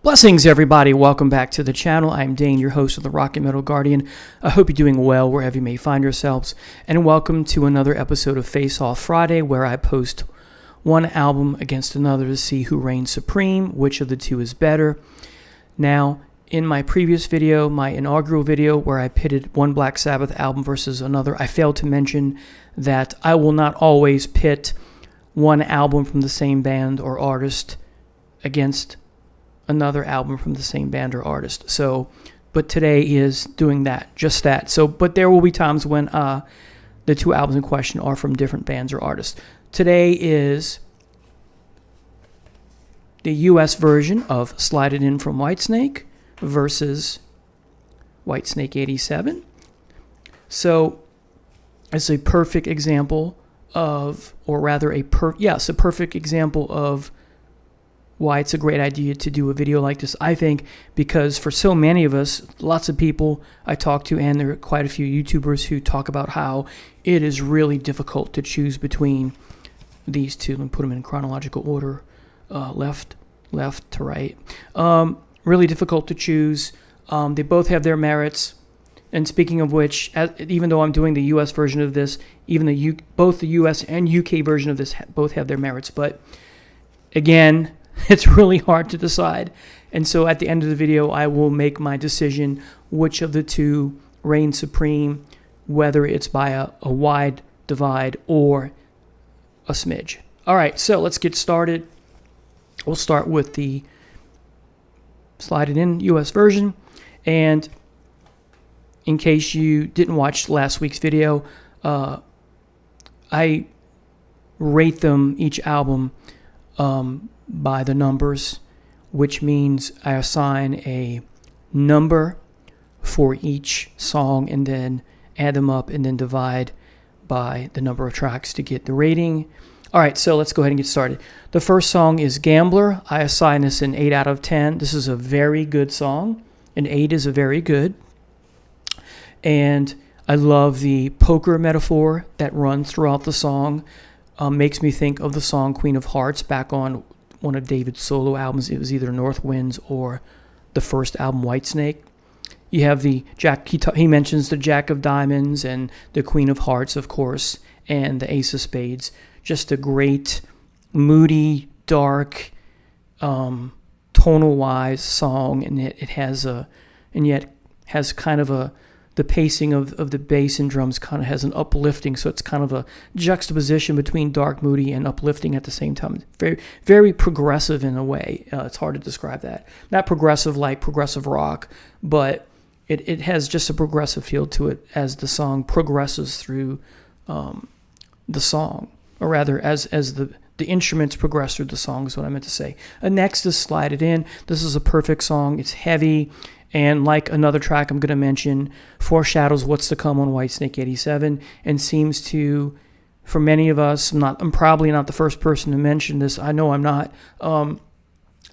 Blessings, everybody. Welcome back to the channel. I'm Dane, your host of the Rock and Metal Guardian. I hope you're doing well wherever you may find yourselves. And welcome to another episode of Face Off Friday, where I post one album against another to see who reigns supreme, which of the two is better. Now, in my previous video, my inaugural video, where I pitted one Black Sabbath album versus another, I failed to mention that I will not always pit one album from the same band or artist against another album from the same band or artist. But today is doing that, just that. But there will be times when the two albums in question are from different bands or artists. Today is the US version of Slide It In from Whitesnake versus Whitesnake 87. So it's a perfect example of, or rather a perfect example of why it's a great idea to do a video like this, I think, because for so many of us, lots of people I talk to, and there are quite a few YouTubers who talk about how it is really difficult to choose between these two. Let me put them in chronological order, left to right. Really difficult to choose. They both have their merits. And speaking of which, even though I'm doing the US version of this, both the US and UK version of this both have their merits. But again, it's really hard to decide. And so at the end of the video, I will make my decision which of the two reigns supreme, whether it's by a wide divide or a smidge. All right, so let's get started. We'll start with the Slide It In US version. And in case you didn't watch last week's video, I rate them, each album, by the numbers, which means I assign a number for each song and then add them up and then divide by the number of tracks to get the rating. All right, so let's go ahead and get started. The first song is Gambler. I assign this an 8 out of 10. This is a very good song. An 8 is a very good. And I love the poker metaphor that runs throughout the song. Makes me think of the song Queen of Hearts back on one of David's solo albums. It was either North Winds or the first album, Whitesnake. You have the Jack, he mentions the Jack of Diamonds and the Queen of Hearts, of course, and the Ace of Spades. Just a great, moody, dark, tonal-wise song, and it has kind of the pacing of the bass and drums kind of has an uplifting, so it's kind of a juxtaposition between dark, moody, and uplifting at the same time. Very, very progressive in a way. It's hard to describe that. Not progressive like progressive rock, but it has just a progressive feel to it as the song progresses through the song, or rather as the instruments progress through the song is what I meant to say. Next is Slide It In. This is a perfect song. It's heavy. And like another track I'm going to mention, foreshadows what's to come on Whitesnake 87 and seems to, for many of us, I'm probably not the first person to mention this, I know I'm not,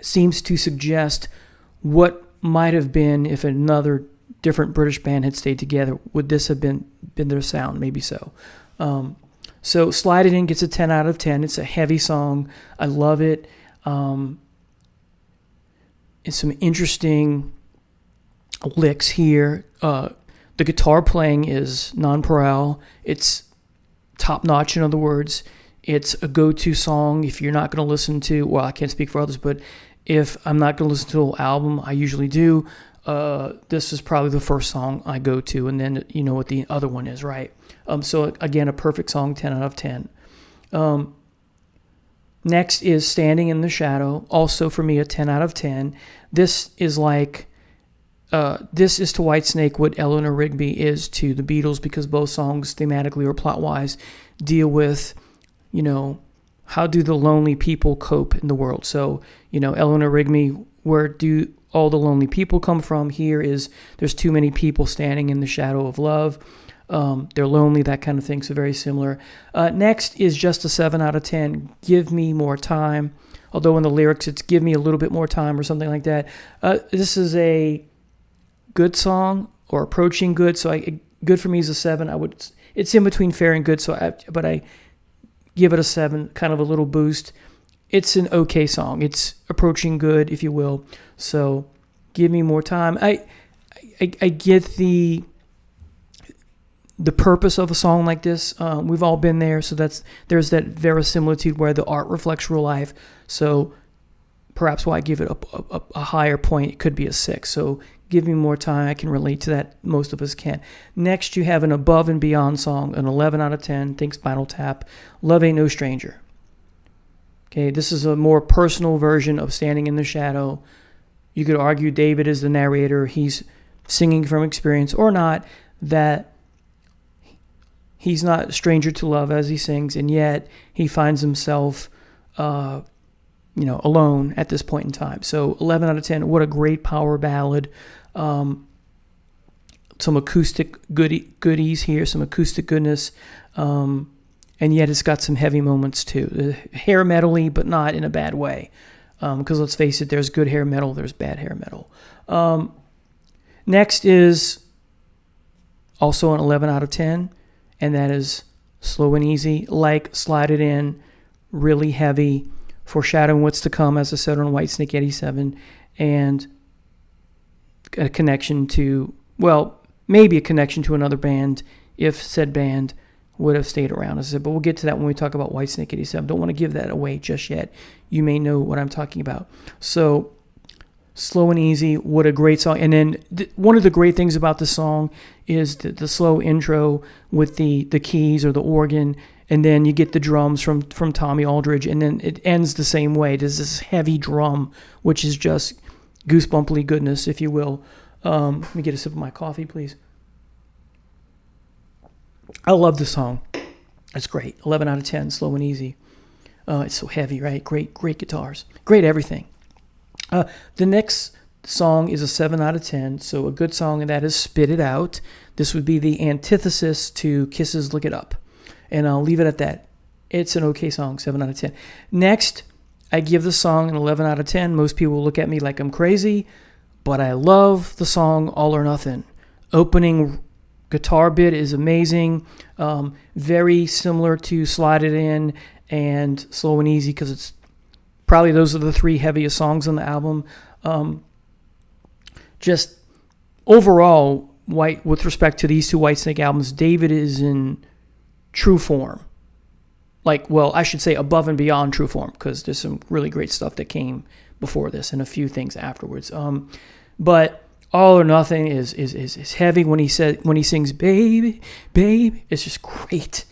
seems to suggest what might have been if another different British band had stayed together. Would this have been their sound? Maybe so. So Slide It In gets a 10 out of 10. It's a heavy song. I love it. It's some interesting licks here. The guitar playing is nonpareil. It's top notch, in other words. It's a go-to song if you're not going to listen to, well, I can't speak for others, but if I'm not going to listen to an album, I usually do, this is probably the first song I go to, and then you know what the other one is, right? So again, a perfect song, 10 out of 10. Next is Standing in the Shadow, also for me a 10 out of 10. This is like, this is to Whitesnake what Eleanor Rigby is to the Beatles, because both songs thematically or plot-wise deal with, how do the lonely people cope in the world? So, Eleanor Rigby, where do all the lonely people come from? Here is, there's too many people standing in the shadow of love. They're lonely, that kind of thing, so very similar. Next is just a 7 out of 10, Give Me More Time. Although in the lyrics it's give me a little bit more time or something like that. This is a good song, or approaching good, so good for me is a 7. It's in between fair and good, but I give it a 7, kind of a little boost. it's an okay song. It's approaching good, if you will. So give me more time. I get the purpose of a song like this. We've all been there. So there's that verisimilitude where the art reflects real life. So perhaps why I give it a higher point. It could be a 6. So give me more time. I can relate to that. Most of us can. Next, you have an above and beyond song, an 11 out of 10. Think Spinal Tap. Love Ain't No Stranger. Okay, this is a more personal version of Standing in the Shadow. You could argue David is the narrator. He's singing from experience or not, that he's not a stranger to love as he sings, and yet he finds himself, alone at this point in time. So 11 out of 10. What a great power ballad. Some acoustic goodies here, some acoustic goodness. And yet it's got some heavy moments too. Hair metal-y, but not in a bad way. Because let's face it, there's good hair metal, there's bad hair metal. Next is also an 11 out of 10, and that is Slow and Easy, like Slide It In, really heavy, foreshadowing what's to come, as I said on Whitesnake 87, and a connection to, well, maybe a connection to another band, if said band would have stayed around. As I said, but we'll get to that when we talk about Whitesnake 87. Don't want to give that away just yet. You may know what I'm talking about. So, Slow and Easy, what a great song. And then one of the great things about the song is the slow intro with the keys or the organ, and then you get the drums from Tommy Aldridge, and then it ends the same way. There's this heavy drum, which is just goosebumply goodness, if you will. Let me get a sip of my coffee, please. I love the song. It's great. 11 out of 10, Slow and Easy. It's so heavy, right? Great guitars. Great everything. The next song is a 7 out of 10, so a good song, and that is Spit It Out. This would be the antithesis to Kiss's Lick It Up. And I'll leave it at that. It's an okay song, 7 out of 10. Next, I give the song an 11 out of 10. Most people will look at me like I'm crazy, but I love the song All or Nothing. Opening guitar bit is amazing. Very similar to Slide It In and Slow and Easy, because it's probably those are the 3 heaviest songs on the album. Just overall, with respect to these 2 Whitesnake albums, David is in true form. I should say above and beyond true form, because there's some really great stuff that came before this and a few things afterwards. But All or Nothing is heavy when he sings baby, baby. It's just great.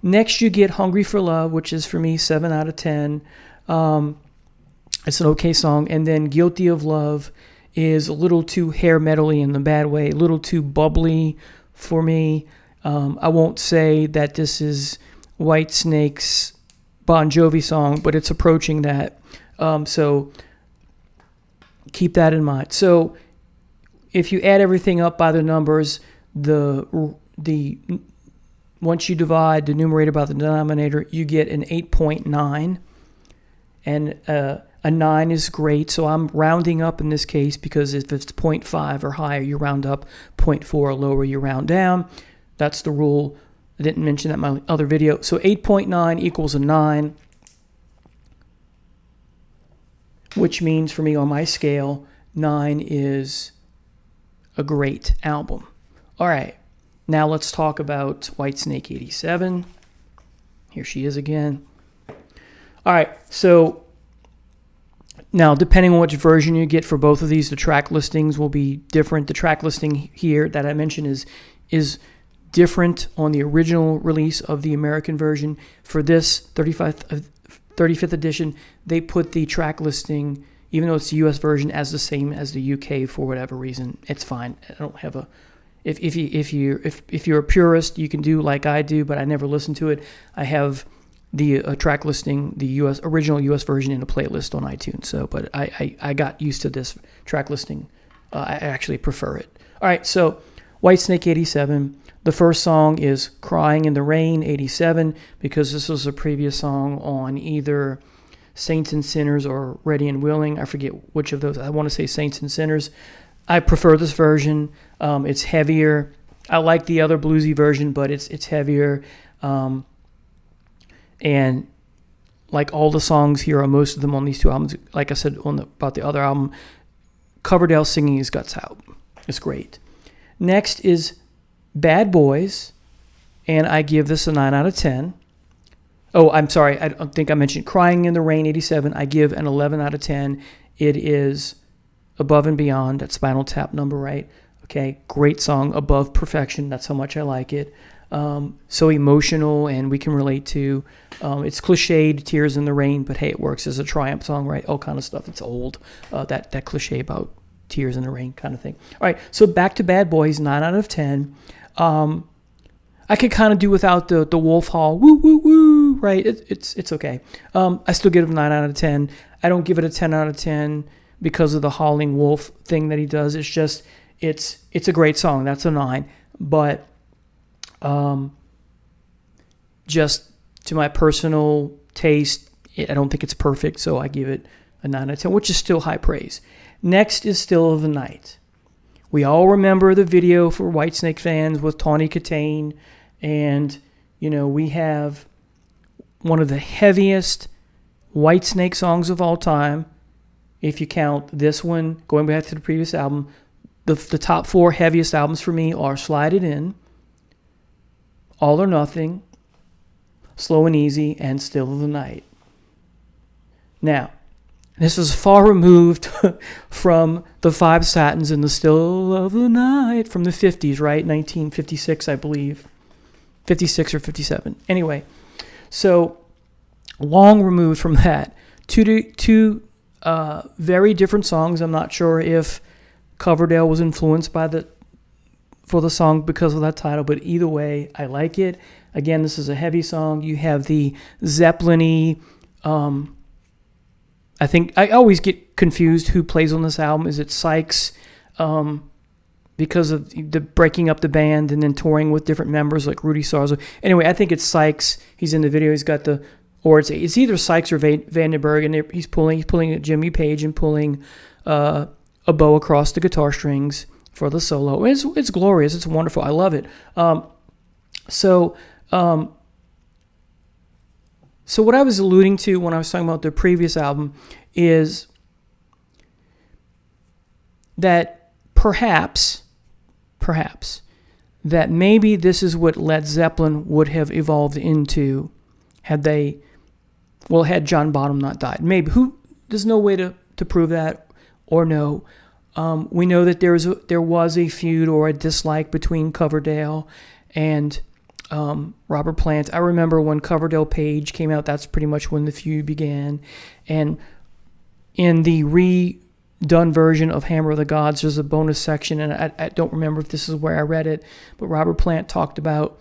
Next you get Hungry for Love, which is for me 7 out of 10. It's an okay song. And then Guilty of Love is a little too hair metal-y in the bad way, a little too bubbly for me. I won't say that this is Whitesnake's Bon Jovi song, but it's approaching that. So keep that in mind. So if you add everything up by the numbers, once you divide the numerator by the denominator, you get an 8.9, and a 9 is great. So I'm rounding up in this case, because if it's 0.5 or higher, you round up, 0.4 or lower, you round down. That's the rule. I didn't mention that in my other video. So 8.9 equals a 9, which means for me on my scale, 9 is a great album. All right, now let's talk about Whitesnake 87. Here she is again. All right, so now depending on which version you get for both of these, the track listings will be different. The track listing here that I mentioned is different on the original release of the American version. For this 35th edition, they put the track listing, even though it's the U.S. version, as the same as the U.K. for whatever reason. It's fine. I don't have a. If you're a purist, you can do like I do, but I never listen to it. I have the track listing, the original U.S. version, in a playlist on iTunes. So, but I got used to this track listing. I actually prefer it. All right, so Whitesnake 87. The first song is Crying in the Rain 87, because this was a previous song on either Saints and Sinners or Ready and Willing. I forget which of those. I want to say Saints and Sinners. I prefer this version. It's heavier. I like the other bluesy version, but it's heavier. And like all the songs here, or most of them on these two albums. Like I said about the other album, Coverdale singing his guts out. It's great. Next is Bad Boys, and I give this a 9 out of 10. Oh, I'm sorry. I don't think I mentioned Crying in the Rain, 87. I give an 11 out of 10. It is Above and Beyond. That Spinal Tap number, right? Okay, great song, Above Perfection. That's how much I like it. So emotional, and we can relate to. It's cliched, Tears in the Rain, but hey, it works as a Triumph song, right? All kind of stuff. It's old. That cliche about Tears in the Rain kind of thing. All right, so back to Bad Boys, 9 out of 10. I could kind of do without the Wolf Hall, woo, woo, woo, right? It's okay. I still give it a 9 out of 10. I don't give it a 10 out of 10 because of the howling wolf thing that he does. It's just, it's a great song. That's a 9. But just to my personal taste, I don't think it's perfect, so I give it a 9 out of 10, which is still high praise. Next is Still of the Night. We all remember the video for Whitesnake fans with Tawny Katane, and, we have one of the heaviest Whitesnake songs of all time. If you count this one, going back to the previous album, the top 4 heaviest albums for me are Slide It In, All or Nothing, Slow and Easy, and Still of the Night. Now, this is far removed from the 5 Satins and the Still of the Night from the 50s, right? 1956, I believe. 56 or 57. Anyway, so long removed from that. Two very different songs. I'm not sure if Coverdale was influenced for the song because of that title, but either way, I like it. Again, this is a heavy song. You have the Zeppelin-y, I think I always get confused who plays on this album. Is it Sykes? Because of the breaking up the band and then touring with different members like Rudy Sarzo. Anyway, I think it's Sykes. He's in the video. He's got it's either Sykes or Vandenberg, and he's pulling a Jimmy Page and pulling a bow across the guitar strings for the solo. It's glorious. It's wonderful. I love it. So what I was alluding to when I was talking about the previous album is that perhaps that maybe this is what Led Zeppelin would have evolved into had John Bonham not died. Maybe. There's no way to prove that or know. We know that there was a feud or a dislike between Coverdale and Robert Plant. I remember when Coverdale Page came out, that's pretty much when the feud began. And in the redone version of Hammer of the Gods, there's a bonus section, and I don't remember if this is where I read it, but Robert Plant talked about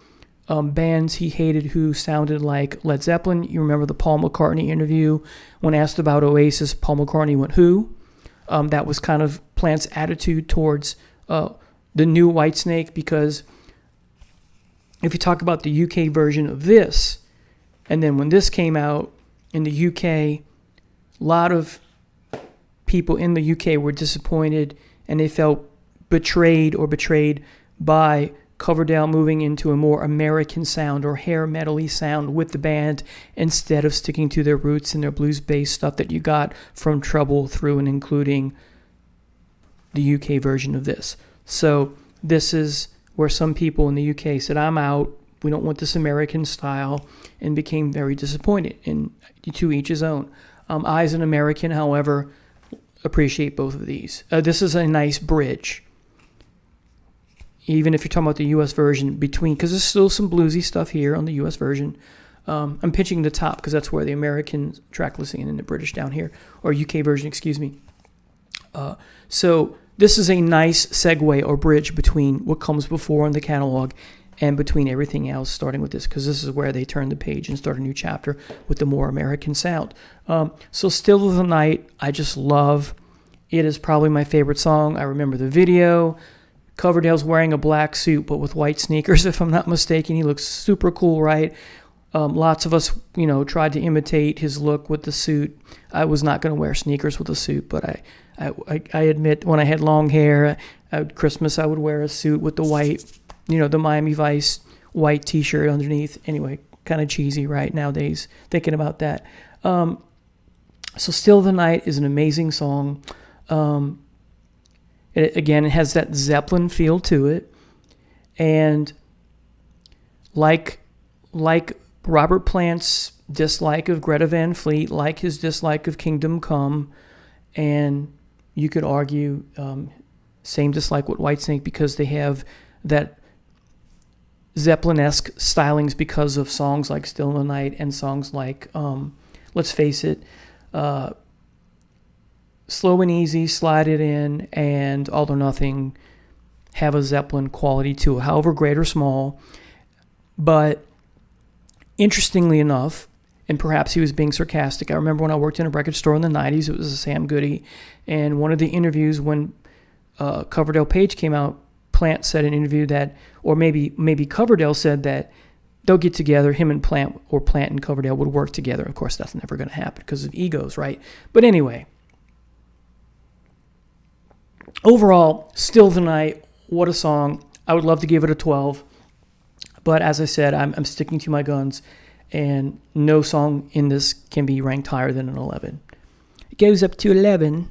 bands he hated who sounded like Led Zeppelin. You remember the Paul McCartney interview? When asked about Oasis, Paul McCartney went, who? That was kind of Plant's attitude towards the new Whitesnake, because if you talk about the UK version of this, and then when this came out in the UK, a lot of people in the UK were disappointed, and they felt betrayed by Coverdale moving into a more American sound or hair metal-y sound with the band instead of sticking to their roots and their blues-based stuff that you got from Trouble through and including the UK version of this. So this is where some people in the UK said, I'm out, we don't want this American style, and became very disappointed, and to each his own. I, as an American, however, appreciate both of these. This is a nice bridge, even if you're talking about the U.S. version, because there's still some bluesy stuff here on the U.S. version. I'm pitching the top because that's where the American track listing and the British down here, or UK version, excuse me. So this is a nice segue or bridge between what comes before in the catalog and between everything else, starting with this, because this is where they turn the page and start a new chapter with the more American sound. So Still of the Night, I just love. It is probably my favorite song. I remember the video. Coverdale's wearing a black suit, but with white sneakers, if I'm not mistaken. He looks super cool, right? Lots of us, tried to imitate his look with the suit. I was not going to wear sneakers with a suit, but I admit when I had long hair, at Christmas I would wear a suit with the white, the Miami Vice white T-shirt underneath. Anyway, kind of cheesy, right, nowadays, thinking about that. So Still the Night is an amazing song. It has that Zeppelin feel to it. And like Robert Plant's dislike of Greta Van Fleet, like his dislike of Kingdom Come, and you could argue same dislike with Whitesnake, because they have that Zeppelin-esque stylings because of songs like Still in the Night and songs like, let's face it, Slow and Easy, Slide It In, and All or Nothing have a Zeppelin quality to it, however great or small. But interestingly enough, and perhaps he was being sarcastic, I remember when I worked in a record store in the 90s, it was a Sam Goody, and one of the interviews when Coverdale Page came out, Plant said in an interview that, or maybe Coverdale said that they'll get together, him and Plant, or Plant and Coverdale would work together. Of course, that's never going to happen because of egos, right? But anyway, overall, Still the Night, what a song. I would love to give it a 12. But as I said, I'm sticking to my guns, and no song in this can be ranked higher than an 11. It goes up to 11.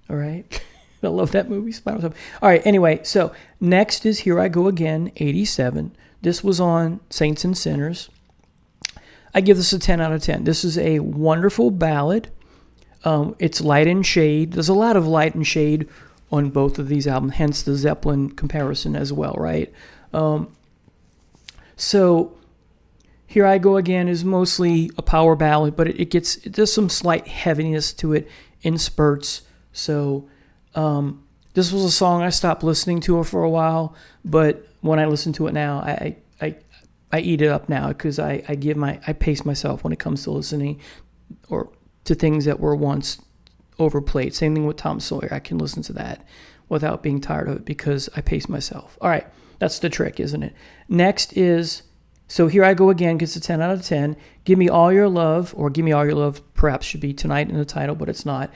All right. I love that movie. All right. Anyway, so next is Here I Go Again, 87. This was on Saints and Sinners. I give this a 10 out of 10. This is a wonderful ballad. It's light and shade. There's a lot of light and shade on both of these albums, hence the Zeppelin comparison as well, right? So Here I Go Again is mostly a power ballad, but there's some slight heaviness to it in spurts. So this was a song I stopped listening to it for a while, but when I listen to it now, I eat it up now, because I pace myself when it comes to listening or to things that were once overplayed. Same thing with Tom Sawyer. I can listen to that without being tired of it because I pace myself. All right, that's the trick, isn't it? Next is, so Here I Go Again gets a 10 out of 10. Give Me All Your Love, or Give Me All Your Love, perhaps should be Tonight in the title, but it's not,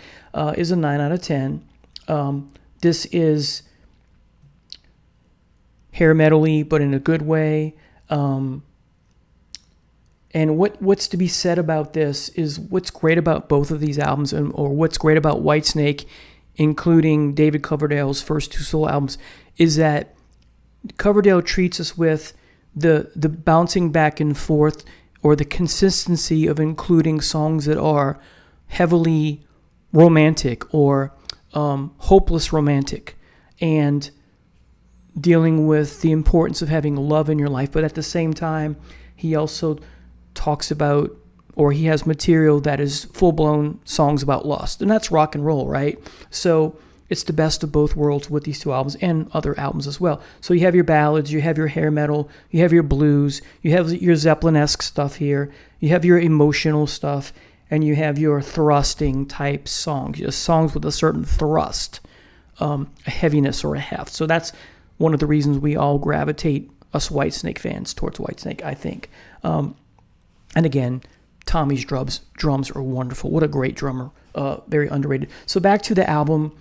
is a 9 out of 10. This is hair metal-y, but in a good way. And what's to be said about this is what's great about both of these albums, or what's great about Whitesnake, including David Coverdale's first two solo albums, is that Coverdale treats us with the bouncing back and forth, or the consistency of including songs that are heavily romantic or hopeless romantic, and dealing with the importance of having love in your life. But at the same time, he also talks about, or he has material that is full-blown songs about lust, and that's rock and roll, right? So it's the best of both worlds with these two albums, and other albums as well. So you have your ballads, you have your hair metal, you have your blues, you have your Zeppelin-esque stuff here, you have your emotional stuff, and you have your thrusting type songs, just songs with a certain thrust, a heaviness or a heft. So that's one of the reasons we all gravitate, us Whitesnake fans, towards Whitesnake, I think. And again, Tommy's drums are wonderful. What a great drummer. Very underrated. So back to the album.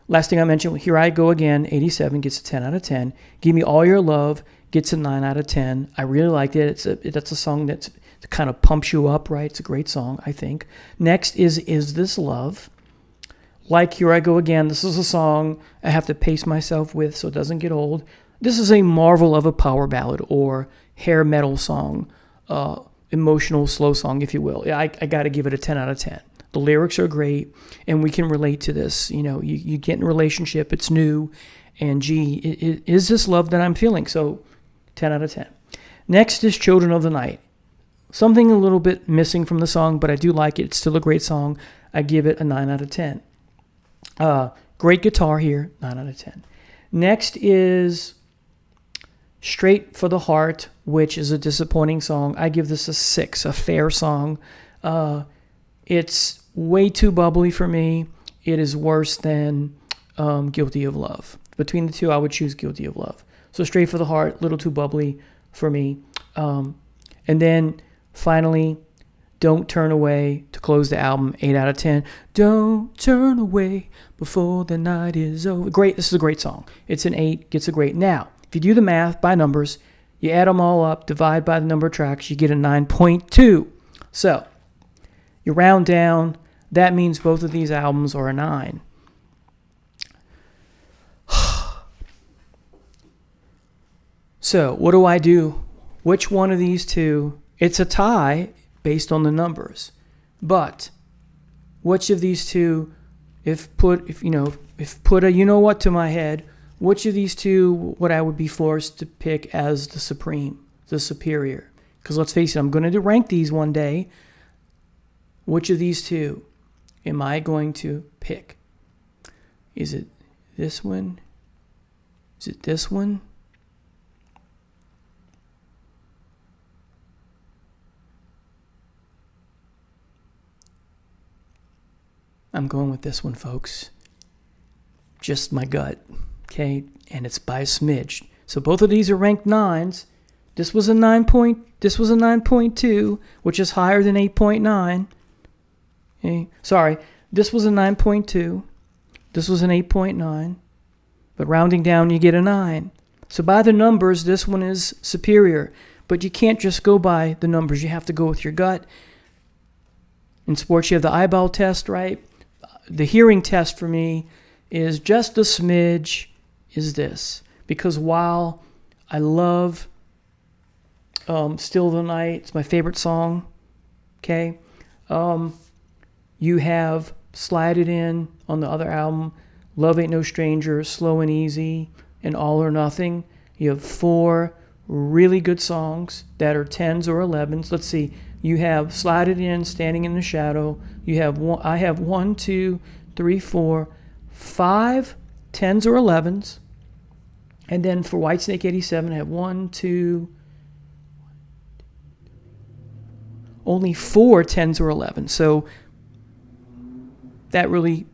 Last thing I mentioned, Here I Go Again, 87, gets a 10 out of 10. Give Me All Your Love gets a 9 out of 10. I really liked it. That's a song that kind of pumps you up, right? It's a great song, I think. Next is This Love? Like Here I Go Again, this is a song I have to pace myself with so it doesn't get old. This is a marvel of a power ballad or hair metal song, emotional slow song, if you will. I got to give it a 10 out of 10. The lyrics are great, and we can relate to this. You know, you get in a relationship, it's new, and is this love that I'm feeling? So 10 out of 10. Next is Children of the Night. Something a little bit missing from the song, but I do like it. It's still a great song. I give it a 9 out of 10. Great guitar here, 9 out of 10. Next is Straight for the Heart, which is a disappointing song. I give this a 6, a fair song. It's way too bubbly for me. It is worse than Guilty of Love. Between the two, I would choose Guilty of Love. So Straight for the Heart, a little too bubbly for me. And then finally, Don't Turn Away to close the album, 8 out of 10. Don't turn away before the night is over. Great. This is a great song. It's an 8, gets a great. Now, if you do the math by numbers, you add them all up, divide by the number of tracks, you get a 9.2. So You round down, that means both of these albums are a 9. So what do I do? Which one of these two? It's a tie based on the numbers. But which of these two, if put a you know what to my head, which of these two would I would be forced to pick as the supreme, the superior? Because let's face it, I'm going to rank these one day. Which of these two am I going to pick? Is it this one? Is it this one? I'm going with this one, folks. Just my gut, okay? And it's by a smidge. So both of these are ranked 9s. This was a 9.2, which is higher than 8.9. Okay? Sorry, this was a 9.2. This was an 8.9. But rounding down, you get a 9. So by the numbers, this one is superior. But you can't just go by the numbers. You have to go with your gut. In sports, you have the eyeball test, right? The hearing test for me is just a smidge is this. Because while I love Still the Night, it's my favorite song, okay? You have Slide It In on the other album, Love Ain't No Stranger, Slow and Easy, and All or Nothing. You have 4 really good songs that are 10s or 11s. Let's see. You have Slide It In, Standing in the Shadow. I have 1, 2, 3, 4, 5 10s or 11s. And then for Whitesnake 87, I have 1, 2, only 4 10s or 11s. So that really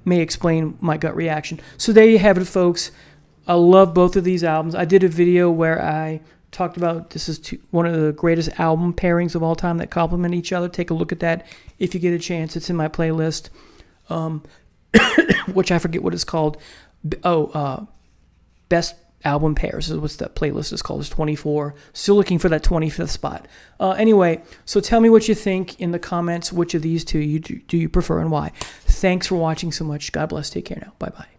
may explain my gut reaction. So there you have it, folks. I love both of these albums. I did a video where I talked about this is one of the greatest album pairings of all time that complement each other. Take a look at that if you get a chance. It's in my playlist, which I forget what it's called. Best album pairs is what that playlist is called. It's 24. Still looking for that 25th spot. Anyway, so tell me what you think in the comments. Which of these two do you prefer and why? Thanks for watching so much. God bless. Take care now. Bye-bye.